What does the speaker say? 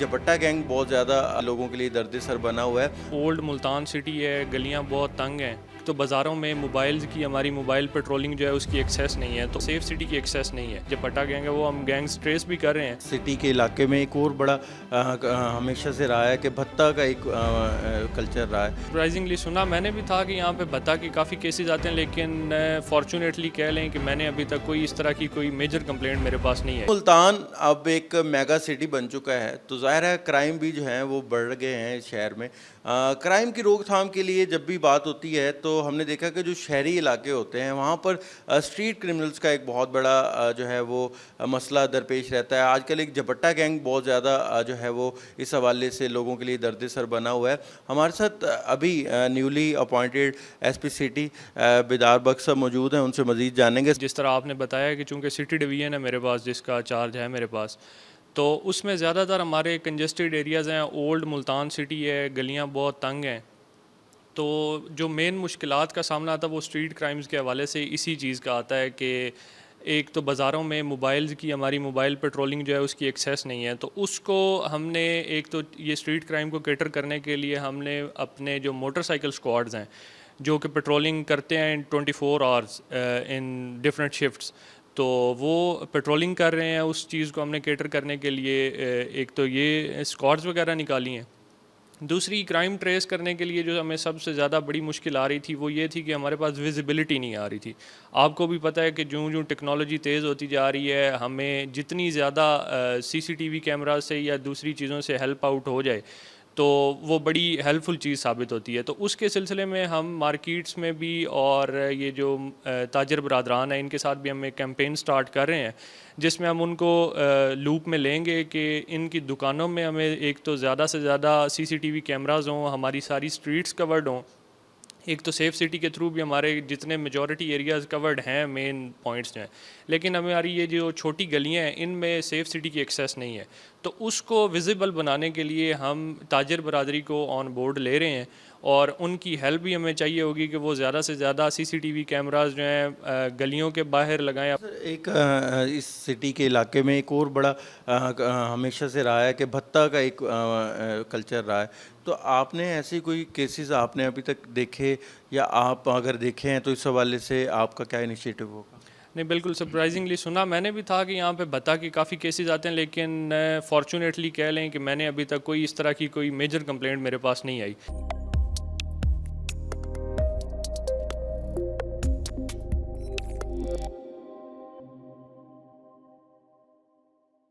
झपट्टा gang बहुत ज़्यादा लोगों के लिए दर्द सर बना हुआ है। ओल्ड मुल्तान सिटी है, गलियां बहुत तंग हैं, तो बाज़ारों में मोबाइल्स की हमारी मोबाइल पेट्रोलिंग जो है उसकी एक्सेस नहीं है, तो सेफ सिटी की एक्सेस नहीं है। झपट्टा गैंग है वो हम गैंग्स ट्रेस भी कर रहे हैं। सिटी के इलाके में एक और बड़ा हमेशा से रहा है कि भत्ता का एक कल्चर रहा है। सरप्राइजिंगली सुना मैंने भी था कि यहाँ पे भत्ता के काफ़ी केसेस आते हैं, लेकिन फॉर्चुनेटली कह लें कि मैंने अभी तक कोई इस तरह की कोई मेजर कंप्लेंट मेरे पास नहीं है। मुल्तान अब एक मेगा सिटी बन चुका है, तो जाहिर है क्राइम भी जो है वो बढ़ गए हैं इस शहर में। क्राइम की रोकथाम के लिए जब भी बात होती है तो हमने देखा कि जो शहरी इलाके होते हैं वहाँ पर स्ट्रीट क्रिमिनल्स का एक बहुत बड़ा जो है वो मसला दरपेश रहता है। आजकल एक झपट्टा गैंग बहुत ज़्यादा जो है वो इस हवाले से लोगों के लिए दर्द सर बना हुआ है। हमारे साथ अभी न्यूली अपॉइंटेड एसपी सिटी बेदार बख्श साहब मौजूद हैं, उनसे मज़ीद जानेंगे। जिस तरह आपने बताया कि चूँकि सिटी डिवीज़न है मेरे पास, जिसका चार्ज है मेरे पास, तो उसमें ज़्यादातर हमारे कंजेस्टेड एरियाज़ हैं। ओल्ड मुल्तान सिटी है, गलियाँ बहुत तंग हैं, तो जो मेन मुश्किलात का सामना आता है वो स्ट्रीट क्राइम्स के हवाले से इसी चीज़ का आता है कि एक तो बाज़ारों में मोबाइल्स की हमारी मोबाइल पेट्रोलिंग जो है उसकी एक्सेस नहीं है, तो उसको हमने एक तो ये स्ट्रीट क्राइम को कैटर करने के लिए हमने अपने जो मोटरसाइकिल स्क्वाड्स हैं जो कि पेट्रोलिंग करते हैं इन 24 आवर्स इन डिफरेंट शिफ्ट्स, तो वो पेट्रोलिंग कर रहे हैं। उस चीज़ को हमने कैटर करने के लिए एक तो ये स्क्वाड्स वगैरह निकाली हैं। दूसरी क्राइम ट्रेस करने के लिए जो हमें सबसे ज़्यादा बड़ी मुश्किल आ रही थी वो ये थी कि हमारे पास विजिबिलिटी नहीं आ रही थी। आपको भी पता है कि जो टेक्नोलॉजी तेज़ होती जा रही है, हमें जितनी ज़्यादा सीसीटीवी कैमरा से या दूसरी चीज़ों से हेल्प आउट हो जाए तो वो बड़ी हेल्पफुल चीज़ साबित होती है। तो उसके सिलसिले में हम मार्केट्स में भी और ये जो ताजर बरादरान हैं इनके साथ भी हम एक कैंपेन स्टार्ट कर रहे हैं, जिसमें हम उनको लूप में लेंगे कि इनकी दुकानों में हमें एक तो ज़्यादा से ज़्यादा सीसीटीवी कैमराज़ हों, हमारी सारी स्ट्रीट्स कवर्ड हों। एक तो सेफ़ सिटी के थ्रू भी हमारे जितने मेजॉरिटी एरियाज़ कवर्ड हैं मेन पॉइंट्स हैं, लेकिन हमारी ये जो छोटी गलियां हैं इनमें सेफ़ सिटी की एक्सेस नहीं है। तो उसको विजिबल बनाने के लिए हम ताजर बरादरी को ऑन बोर्ड ले रहे हैं और उनकी हेल्प भी हमें चाहिए होगी कि वो ज़्यादा से ज़्यादा सीसीटीवी कैमरास जो हैं गलियों के बाहर लगाएं। एक इस सिटी के इलाके में एक और बड़ा हमेशा से रहा है कि भत्ता का एक कल्चर रहा है, तो आपने ऐसे कोई केसेस आपने अभी तक देखे या आप अगर देखे हैं तो इस हवाले से आपका क्या इनिशिएटिव होगा? नहीं, बिल्कुल सरप्राइजिंगली सुना मैंने भी था कि यहाँ पे भत्ता के काफ़ी केसेस आते हैं, लेकिन फॉर्चुनेटली कह लें कि मैंने अभी तक कोई इस तरह की कोई मेजर कंप्लेंट मेरे पास नहीं आई।